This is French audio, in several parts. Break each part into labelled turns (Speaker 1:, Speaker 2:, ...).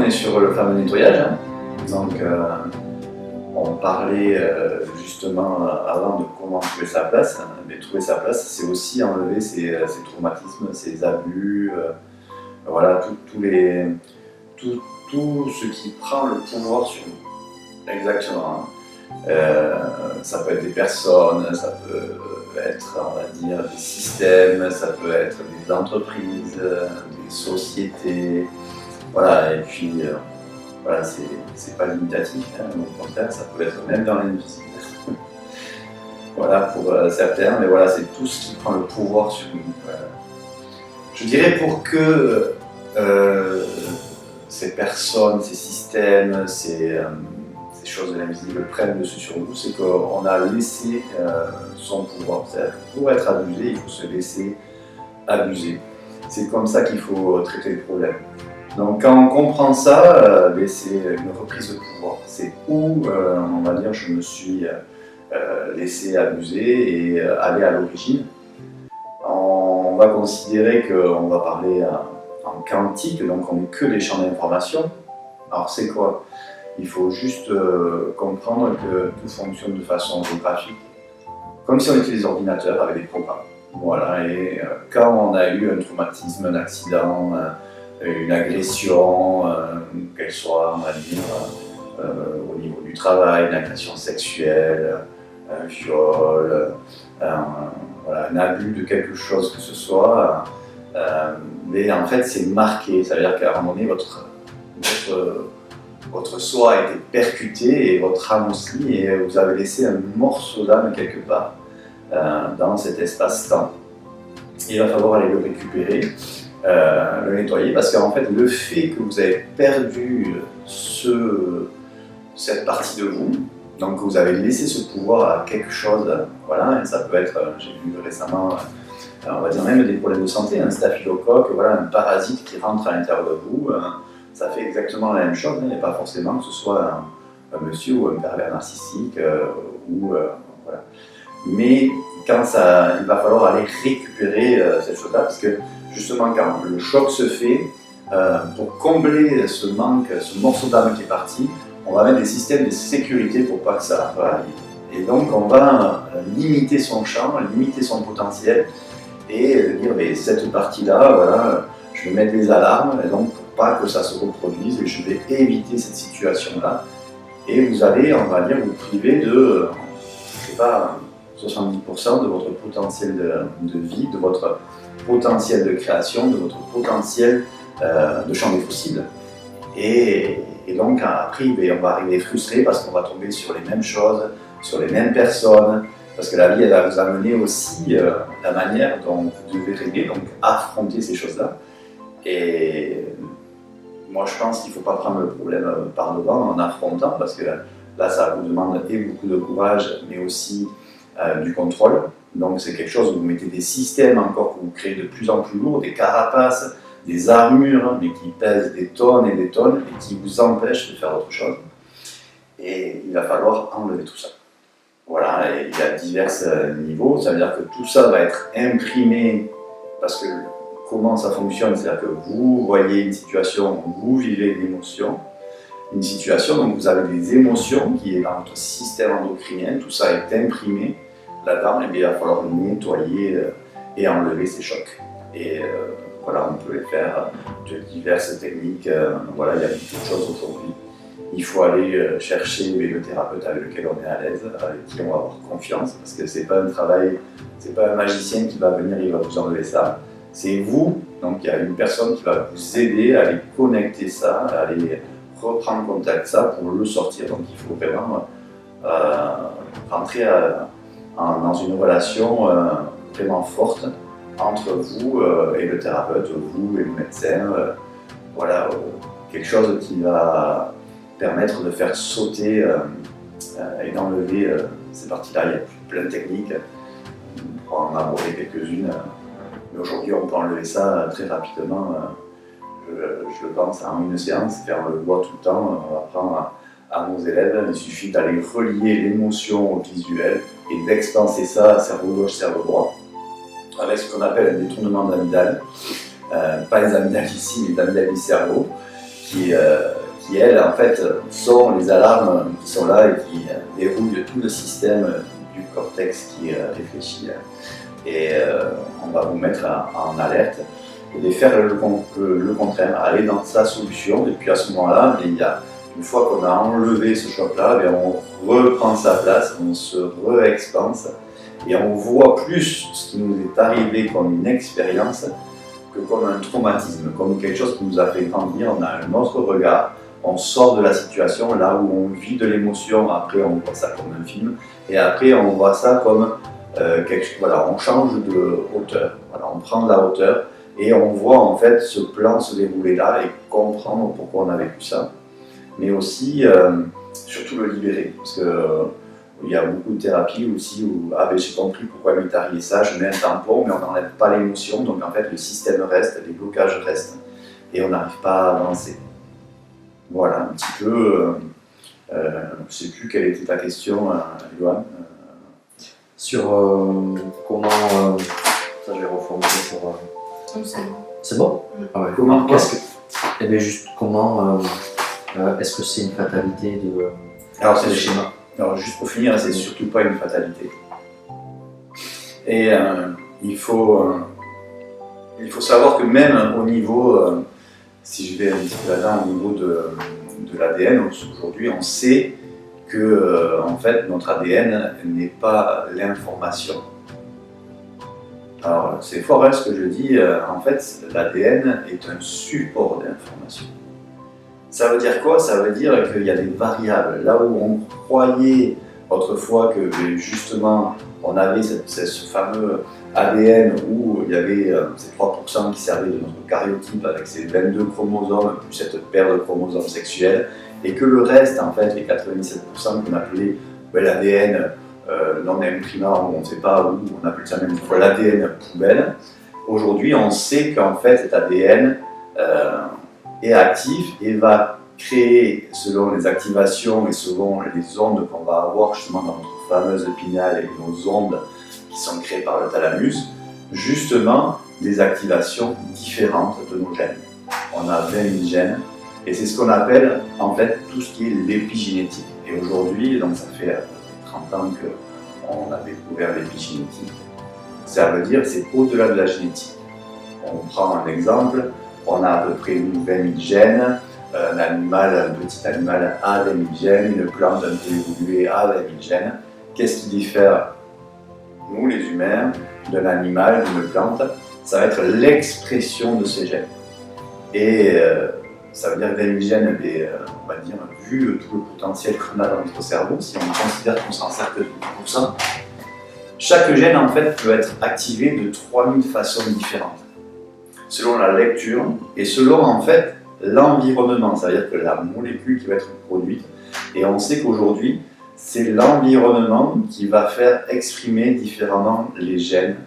Speaker 1: est sur le fameux nettoyage. Hein. Donc, on parlait justement avant de comment trouver sa place. Mais trouver sa place, c'est aussi enlever ses traumatismes, ses abus, voilà, tout ce qui prend le pouvoir sur nous. Exactement. Ça peut être des personnes, ça peut être, on va dire, des systèmes, ça peut être des entreprises, des sociétés. Voilà, et puis voilà, c'est pas limitatif, hein, au contraire, ça peut être même dans l'invisible. Voilà, pour certains, mais voilà, c'est tout ce qui prend le pouvoir sur nous. Je dirais pour que ces personnes, ces systèmes, ces choses de l'invisible prennent dessus sur nous, c'est qu'on a laissé son pouvoir. C'est-à-dire que pour être abusé, il faut se laisser abuser. C'est comme ça qu'il faut traiter le problème. Donc quand on comprend ça, c'est une reprise de pouvoir. C'est où, on va dire, je me suis laissé abuser et aller à l'origine. On va considérer qu'on va parler en quantique, donc on n'est que des champs d'information. Alors c'est quoi? Il faut juste comprendre que tout fonctionne de façon graphique, comme si on était des ordinateurs avec des programmes. Voilà, et quand on a eu un traumatisme, un accident, une agression, qu'elle soit, on va dire, au niveau du travail, une agression sexuelle, un viol, voilà, un abus de quelque chose que ce soit, mais en fait c'est marqué, ça veut dire qu'à un moment donné votre soi a été percuté et votre âme aussi, et vous avez laissé un morceau d'âme quelque part dans cet espace-temps. Il va falloir aller le récupérer, le nettoyer, parce qu'en fait le fait que vous avez perdu cette partie de vous, donc vous avez laissé ce pouvoir à quelque chose, voilà, et ça peut être, j'ai vu récemment, on va dire même des problèmes de santé, un staphylocoque, voilà, un parasite qui rentre à l'intérieur de vous, ça fait exactement la même chose, il n'y a pas forcément que ce soit un monsieur ou un pervers narcissique, voilà. Mais quand il va falloir aller récupérer cette chose-là, parce que justement quand le choc se fait, pour combler ce manque, ce morceau d'âme qui est parti, on va mettre des systèmes de sécurité pour pas que ça arrive. Et donc on va limiter son champ, limiter son potentiel et dire mais cette partie-là, voilà, je vais mettre des alarmes et donc pour pas que ça se reproduise et je vais éviter cette situation-là. Et vous allez, on va dire, vous priver de, je sais pas, 70% de votre potentiel de vie, de votre potentiel de création, de votre potentiel de champ des possibles. Et donc après, on va arriver frustré parce qu'on va tomber sur les mêmes choses, sur les mêmes personnes, parce que la vie, elle va vous amener aussi la manière dont vous devez régler, donc affronter ces choses-là. Et moi, je pense qu'il ne faut pas prendre le problème par devant en affrontant, parce que là, ça vous demande et beaucoup de courage, mais aussi du contrôle. Donc c'est quelque chose où vous mettez des systèmes encore que vous créez de plus en plus lourds, des carapaces, des armures, mais qui pèsent des tonnes et qui vous empêchent de faire autre chose. Et il va falloir enlever tout ça. Voilà, et il y a divers niveaux, ça veut dire que tout ça va être imprimé, parce que comment ça fonctionne, c'est-à-dire que vous voyez une situation, vous vivez une situation, donc vous avez des émotions qui est dans votre système endocrinien, tout ça est imprimé là-dedans, et bien il va falloir nettoyer et enlever ces chocs. Et voilà, on peut les faire de diverses techniques, voilà, il y a beaucoup de choses aujourd'hui. Il faut aller chercher le thérapeute avec lequel on est à l'aise, avec qui on va avoir confiance, parce que c'est pas un travail, c'est pas un magicien qui va venir, il va vous enlever ça. C'est vous, donc il y a une personne qui va vous aider à aller connecter ça, à aller reprendre contact avec ça pour le sortir. Donc il faut vraiment rentrer dans une relation vraiment forte entre vous et le thérapeute, vous et le médecin. Voilà, quelque chose qui va permettre de faire sauter et d'enlever ces parties-là. Il y a plein de techniques, on pourra en aborder quelques-unes, mais aujourd'hui on peut enlever ça très rapidement. Je le pense en une séance, et on le voit tout le temps, on apprend à nos élèves, il suffit d'aller relier l'émotion au visuel et d'expanser ça à cerveau gauche, cerveau droit, avec ce qu'on appelle un détournement d'amygdale, pas les amygdales ici, mais les amygdales du cerveau, qui qui elles, en fait, sont les alarmes qui sont là et qui déroulent tout le système du cortex qui réfléchit. Et on va vous mettre en alerte et de faire le contraire, aller dans sa solution. Et puis à ce moment-là, une fois qu'on a enlevé ce choc-là, on reprend sa place, on se re-expanse et on voit plus ce qui nous est arrivé comme une expérience que comme un traumatisme, comme quelque chose qui nous a fait grandir. On a un autre regard, on sort de la situation, là où on vit de l'émotion, après on voit ça comme un film, et après on voit ça comme voilà, on change de hauteur, voilà, on prend de la hauteur et on voit en fait ce plan se dérouler là et comprendre pourquoi on a vécu ça, mais aussi surtout le libérer, parce que il y a beaucoup de thérapies aussi où j'ai compris pourquoi il m'est arrivé ça, je mets un tampon mais on n'enlève pas l'émotion, donc en fait le système reste, les blocages restent et on n'arrive pas à avancer. Voilà un petit peu, je ne sais plus quelle était ta question, Johan.
Speaker 2: Sur comment. Ça, je vais reformuler sur. C'est bon. Ah ouais.
Speaker 1: Comment
Speaker 2: Eh bien, juste comment. Est-ce que c'est une fatalité de.
Speaker 1: Alors, c'est le schéma. Alors, juste pour finir, c'est surtout pas une fatalité. Et il faut savoir que même au niveau, si je vais un petit peu là-dedans, au niveau de l'ADN, aujourd'hui, on sait que en fait, notre ADN n'est pas l'information. Alors, c'est fort ce que je dis, en fait, l'ADN est un support d'information. Ça veut dire quoi? Ça veut dire qu'il y a des variables. Là où on croyait autrefois que justement on avait ce fameux ADN où il y avait ces 3% qui servaient de notre karyotype avec ces 22 chromosomes plus cette paire de chromosomes sexuels, et que le reste, en fait, les 97% qu'on appelait l'ADN non imprimant, on ne sait pas où, on appelle ça même fois l'ADN poubelle. Aujourd'hui, on sait qu'en fait cet ADN est actif et va créer, selon les activations et selon les ondes qu'on va avoir justement dans notre fameuse épinale et nos ondes qui sont créées par le thalamus, justement des activations différentes de nos gènes. On a 20 000 gènes et c'est ce qu'on appelle en fait tout ce qui est l'épigénétique. Et aujourd'hui, donc ça fait 30 ans qu'on a découvert l'épigénétique. Ça veut dire que c'est au-delà de la génétique. On prend un exemple, on a à peu près 20 000 gènes, un petit animal a 20 000 gènes, une plante un peu évoluée a 20 000 gènes. Qu'est-ce qui diffère, nous les humains, d'un animal, d'une plante? Ça va être l'expression de ces gènes. Et ça veut dire que 20 000 gènes, on va dire, vu tout le potentiel qu'on a dans notre cerveau, si on considère qu'on s'en sert que de 10%, chaque gène en fait peut être activé de 3000 façons différentes, selon la lecture et selon en fait l'environnement, c'est-à-dire que la molécule qui va être produite. Et on sait qu'aujourd'hui, c'est l'environnement qui va faire exprimer différemment les gènes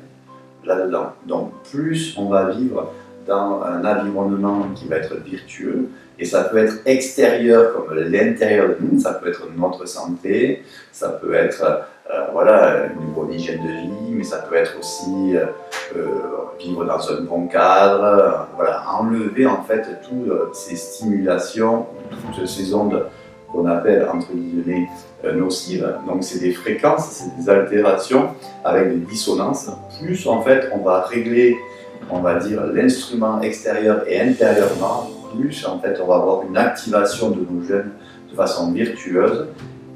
Speaker 1: là-dedans. Donc plus on va vivre dans un environnement qui va être vertueux, et ça peut être extérieur comme l'intérieur de nous, ça peut être notre santé, ça peut être voilà, une bonne hygiène de vie, mais ça peut être aussi vivre dans un bon cadre, voilà, enlever en fait toutes ces stimulations, toutes ces ondes qu'on appelle entre guillemets nocives. Donc c'est des fréquences, c'est des altérations avec des dissonances. Plus en fait on va régler, on va dire, l'instrument extérieur et intérieurement, plus en fait on va avoir une activation de nos gènes de façon vertueuse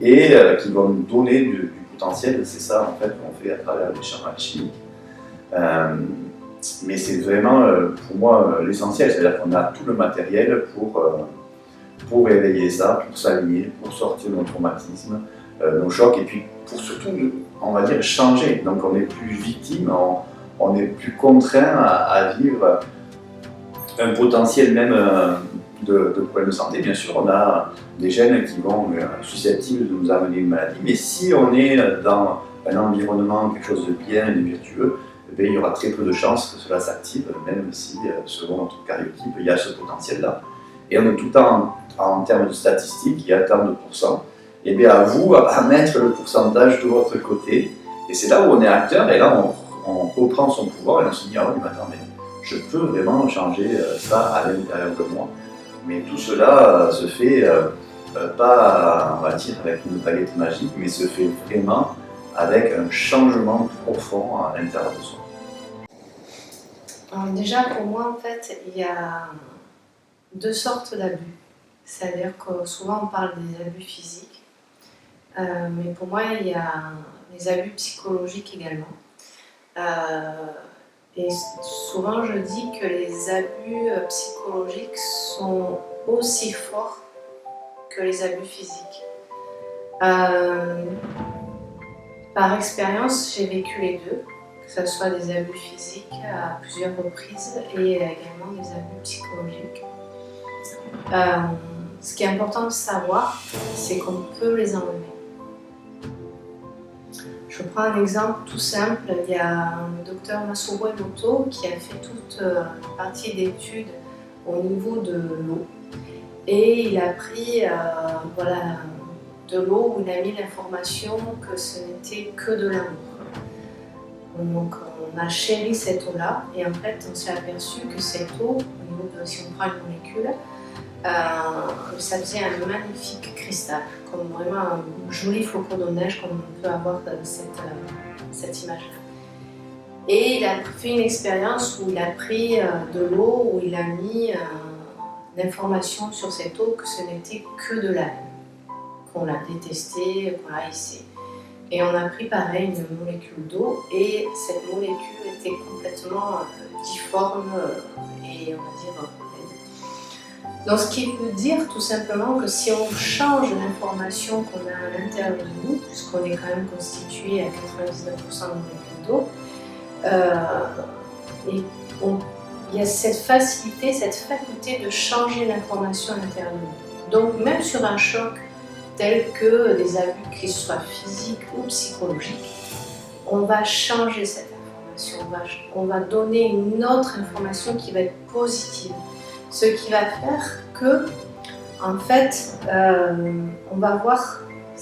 Speaker 1: et qui va nous donner du potentiel. C'est ça en fait qu'on fait à travers les champs alchimiques. Mais c'est vraiment pour moi l'essentiel, c'est-à-dire qu'on a tout le matériel pour réveiller ça, pour s'aligner, pour sortir nos traumatismes, nos chocs, et puis pour surtout, on va dire, changer. Donc on n'est plus victime, on n'est plus contraint à vivre un potentiel même de problèmes de santé. Bien sûr, on a des gènes qui vont susceptibles de nous amener une maladie, mais si on est dans un environnement, quelque chose de bien et de vertueux, eh il y aura très peu de chances que cela s'active, même si, selon notre karyotype, il y a ce potentiel-là. Et on est tout le temps en termes de statistiques, il y a tant de pourcents. Et bien à vous à mettre le pourcentage de votre côté. Et c'est là où on est acteur, et là on reprend son pouvoir et on se dit, ah oui, mais attends, mais je peux vraiment changer ça à l'intérieur de moi. Mais tout cela se fait pas, on va dire, avec une baguette magique, mais se fait vraiment avec un changement profond à l'intérieur de soi.
Speaker 3: Alors déjà, pour moi, en fait, il y a deux sortes d'abus. C'est-à-dire que souvent, on parle des abus physiques, mais pour moi, il y a les abus psychologiques également. Et souvent, je dis que les abus psychologiques sont aussi forts que les abus physiques. Par expérience, j'ai vécu les deux, que ce soit des abus physiques à plusieurs reprises et également des abus psychologiques. Ce qui est important de savoir, c'est qu'on peut les enlever. Je prends un exemple tout simple. Il y a le docteur Masaru Emoto qui a fait toute une partie d'études au niveau de l'eau. Et il a pris de l'eau où il a mis l'information que ce n'était que de l'amour. Donc on a chéri cette eau-là et en fait on s'est aperçu que cette eau, au niveau de, si on prend une molécule, ça faisait un magnifique cristal, comme vraiment un joli flocon de neige comme on peut avoir dans cette image-là. Et il a fait une expérience où il a pris de l'eau, où il a mis l'information sur cette eau que ce n'était que de la haine, qu'on l'a détestée, qu'on l'a haïssée. Et on a pris pareil une molécule d'eau et cette molécule était complètement difforme et on va dire donc ce qui veut dire tout simplement que si on change l'information qu'on a à l'intérieur de nous, puisqu'on est quand même constitué à 99% de molécules d'eau, il y a cette facilité, cette faculté de changer l'information à l'intérieur de nous. Donc même sur un choc tel que des abus, qu'ils soient physiques ou psychologiques, on va changer cette information, on va donner une autre information qui va être positive. Ce qui va faire que, en fait, on va voir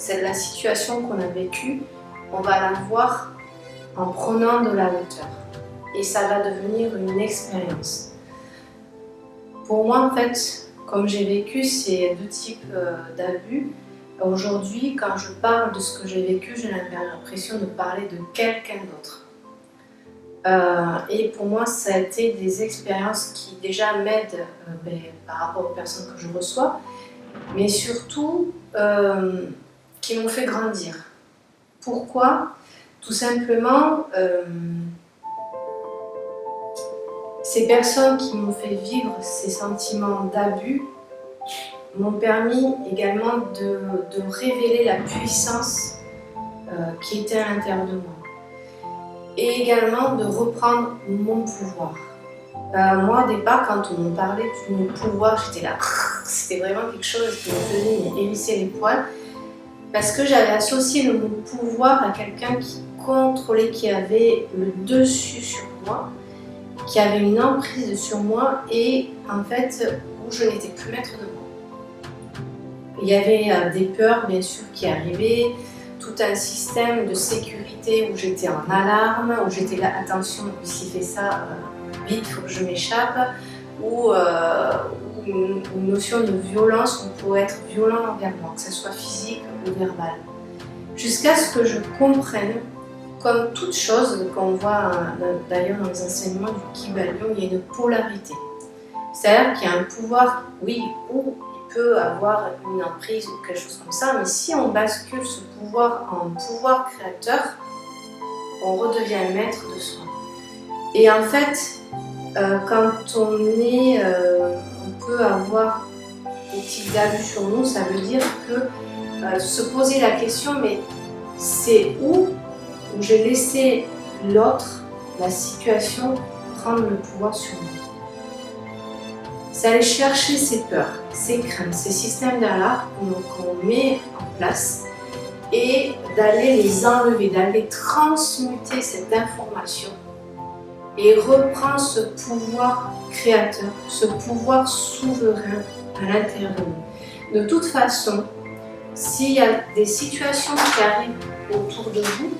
Speaker 3: la situation qu'on a vécue, on va la voir en prenant de la hauteur. Et ça va devenir une expérience. Pour moi, en fait, comme j'ai vécu ces deux types d'abus, aujourd'hui, quand je parle de ce que j'ai vécu, j'ai l'impression de parler de quelqu'un d'autre. Et pour moi, ça a été des expériences qui déjà m'aident par rapport aux personnes que je reçois, mais surtout qui m'ont fait grandir. Pourquoi ? Tout simplement, ces personnes qui m'ont fait vivre ces sentiments d'abus m'ont permis également de révéler la puissance qui était à l'intérieur de moi. Et également de reprendre mon pouvoir. Moi, au départ, quand on me parlait de mon pouvoir, j'étais là, c'était vraiment quelque chose qui me faisait hérisser les poils, parce que j'avais associé le mot pouvoir à quelqu'un qui contrôlait, qui avait le dessus sur moi, qui avait une emprise sur moi et en fait, où je n'étais plus maître de moi. Il y avait des peurs, bien sûr, qui arrivaient, tout un système de sécurité où j'étais en alarme, où j'étais là, attention, s'il fait ça, vite, il faut que je m'échappe, ou une notion de violence, on pourrait être violent envers moi, que ce soit physique ou verbal. Jusqu'à ce que je comprenne, comme toute chose qu'on voit d'ailleurs dans les enseignements du Kybalion, il y a une polarité. C'est-à-dire qu'il y a un pouvoir, oui, où peut avoir une emprise ou quelque chose comme ça, mais si on bascule ce pouvoir en pouvoir créateur, on redevient maître de soi. Et en fait, quand on peut avoir des types d'abus sur nous, ça veut dire que se poser la question, mais c'est où j'ai laissé l'autre, la situation, prendre le pouvoir sur moi. C'est aller chercher ses peurs, ses craintes, ces systèmes d'alarme qu'on met en place et d'aller les enlever, d'aller transmuter cette information et reprendre ce pouvoir créateur, ce pouvoir souverain à l'intérieur de nous. De toute façon, s'il y a des situations qui arrivent autour de vous,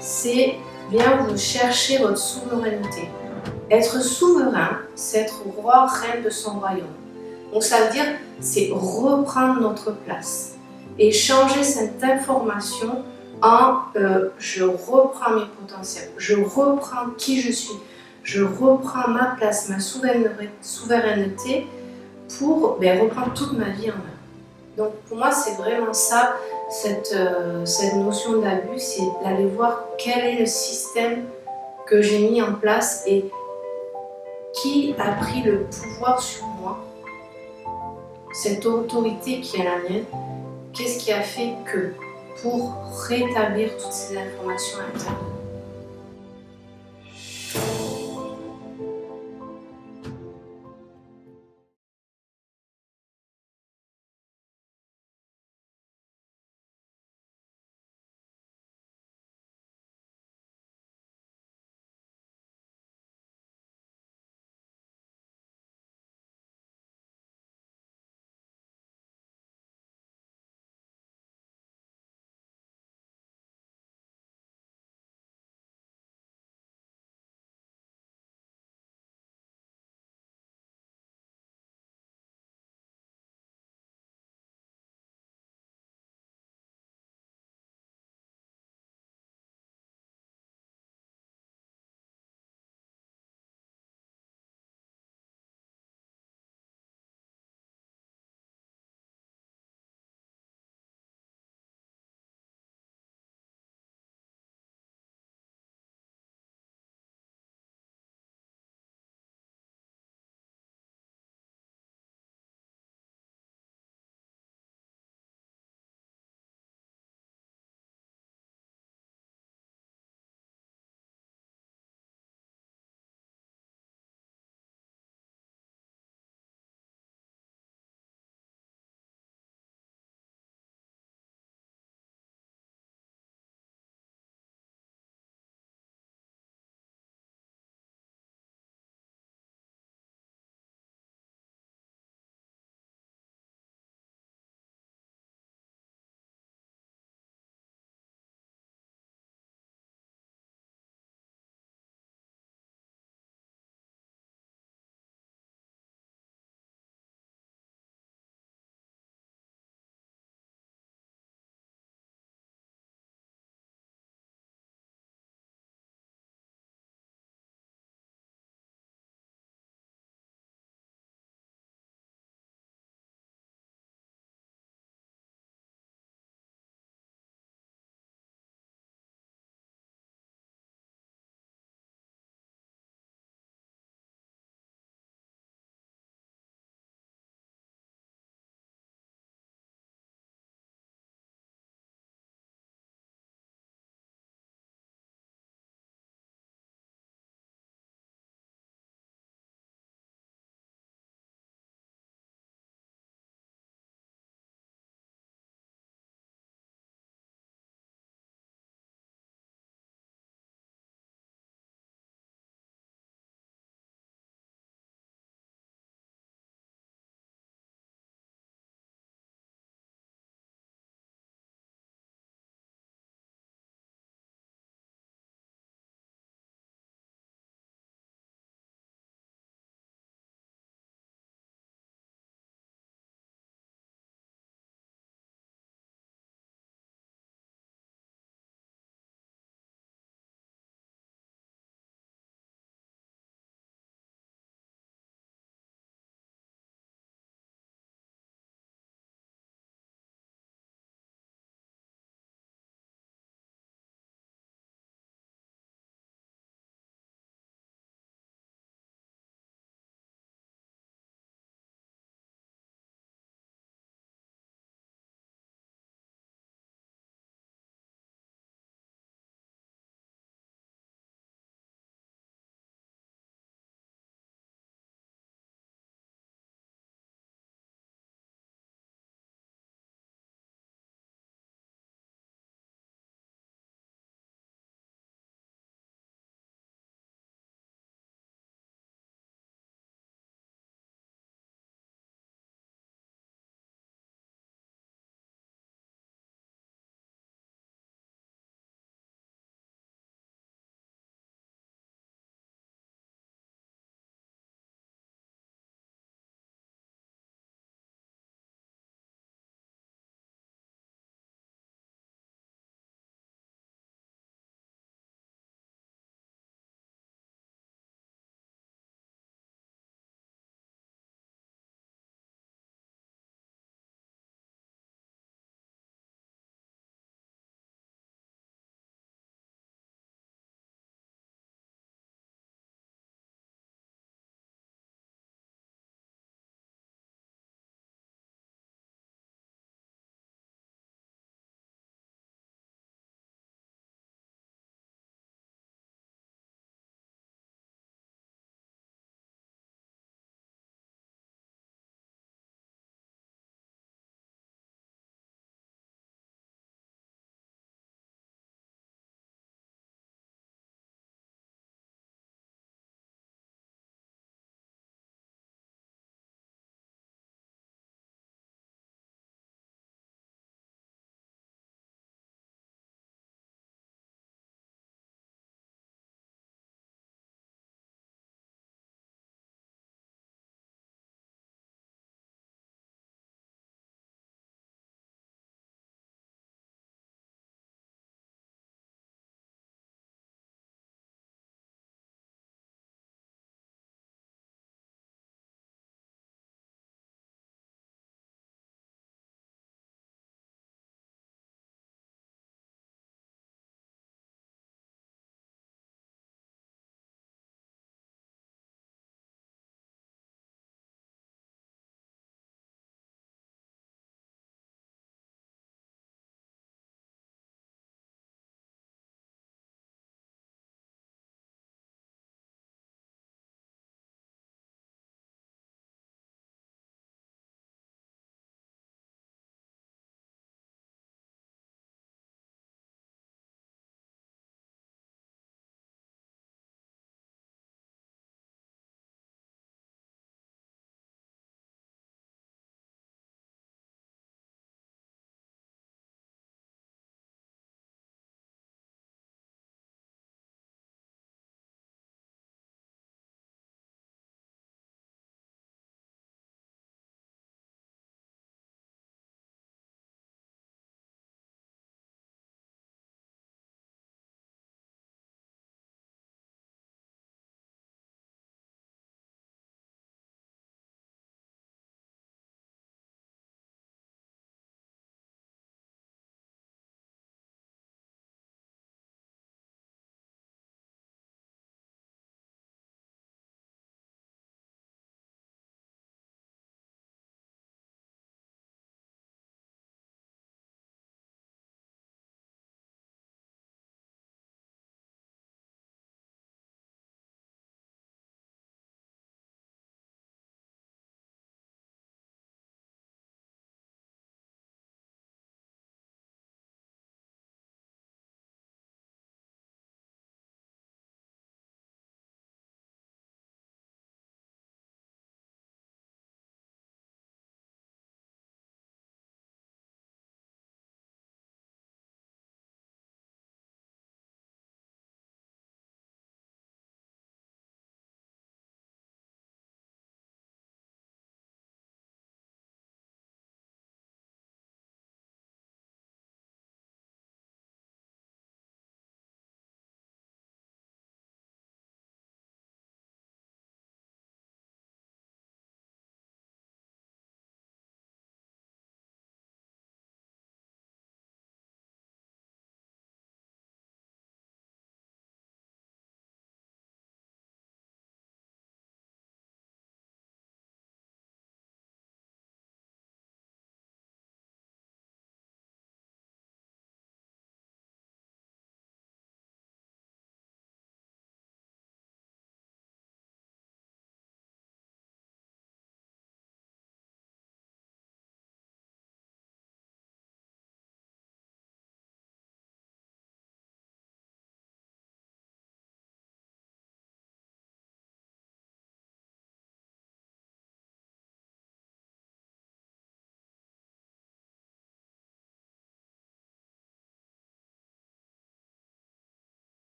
Speaker 3: c'est bien vous chercher votre souveraineté. Être souverain, c'est être roi, reine de son royaume. Donc ça veut dire, c'est reprendre notre place et changer cette information en je reprends mes potentiels, je reprends qui je suis, je reprends ma place, ma souveraineté pour reprendre toute ma vie en main. Donc pour moi, c'est vraiment ça, cette notion d'abus, c'est d'aller voir quel est le système que j'ai mis en place et qui a pris le pouvoir sur moi, cette autorité qui est la mienne, qu'est-ce qui a fait que pour rétablir toutes ces informations internes.